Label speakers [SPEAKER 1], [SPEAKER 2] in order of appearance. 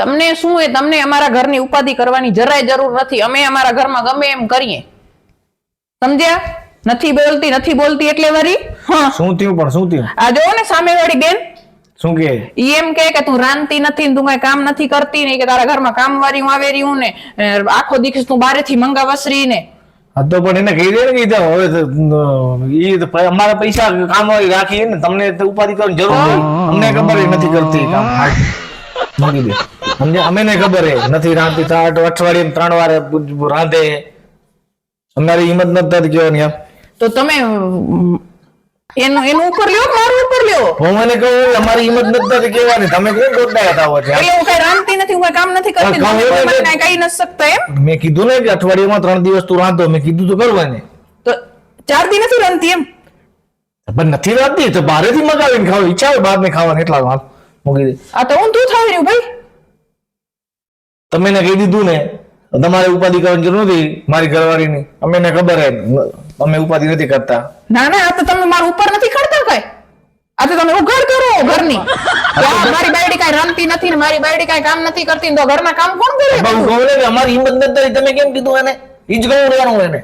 [SPEAKER 1] તમને શું એ તમને અમારા ઘરની ઉપાધિ કરવાની જરાય જરૂર નથી. અમે અમારા ઘરમાં ગમે એમ કરીએ. સમજ્યા? નથી બોલતી એટલે વરી
[SPEAKER 2] શું થયું પણ શું થયું?
[SPEAKER 1] આ જોવો ને સામેવાળી બેન
[SPEAKER 2] શું કે
[SPEAKER 1] ઈ એમ કે તું રાંધતી નથી ને તું કઈ કામ નથી કરતી ને કે તારા ઘરમાં કામવાળી આવે રહી હું ને આખો દિવસ તું બારેથી મંગાવસરી ને.
[SPEAKER 2] હા તો પણ એને કહી દે ને કીધા હવે અમારા પૈસા કામ રાખીએ ને તમને ઉપાધિ કરવાની જરૂર નહીં. અમને ખબર નથી કરતી કામ મૂકી દે. અમે ને ખબર નથી રાંધતી. અઠવાડિયે 3 વાર રાંધે. અમારી હિંમત નથી કહેવાની.
[SPEAKER 1] તો તમે એનું ઉપર લ્યો મારું ઉપર લ્યો.
[SPEAKER 2] હું મને કહું અમારી હિંમત નથી કહેવાની. તમે કેમ દોડતા હતા વચ્ચે?
[SPEAKER 1] એટલે હું કઈ રાંધતી નથી, હું કઈ કામ નથી કરતી, તમે મને કઈ કહી નથી શકતા એમ.
[SPEAKER 2] મેં કીધું ને કે અઠવાડિયામાં 3 દિવસ તું રાંધો. મેં કીધું તો કરવાની.
[SPEAKER 1] તો 4 દી નથી રાંધતી એમ?
[SPEAKER 2] પણ નથી રાંધતી તો બહારેથી મગાવીને ખાવ. ઈચ્છા હોય બહાર ને ખાવાની એટલા વાત મૂકી દે.
[SPEAKER 1] આ તો હું તું થાવ રહ્યું ભાઈ.
[SPEAKER 2] તમે ને કહી દીધું ને તમારે ઉપાધિ કરવાની જરૂર નથી મારી ઘરવાળીની. અમે ને ખબર હે અમે ઉપાધિ નથી કરતા.
[SPEAKER 1] ના આ તો તમે મારું ઉપર નથી કરતા કઈ. આ તો તમે ઉઘાડ કરો ઘરની. મારી બાયડી કઈ રમતી નથી ને મારી બાયડી કઈ કામ નથી કરતી તો ઘરના કામ કોણ કરે?
[SPEAKER 2] અમારી હિંમત નથી. તમે કેમ કીધું એને? ઈ જ કહું રહેવાનું એને.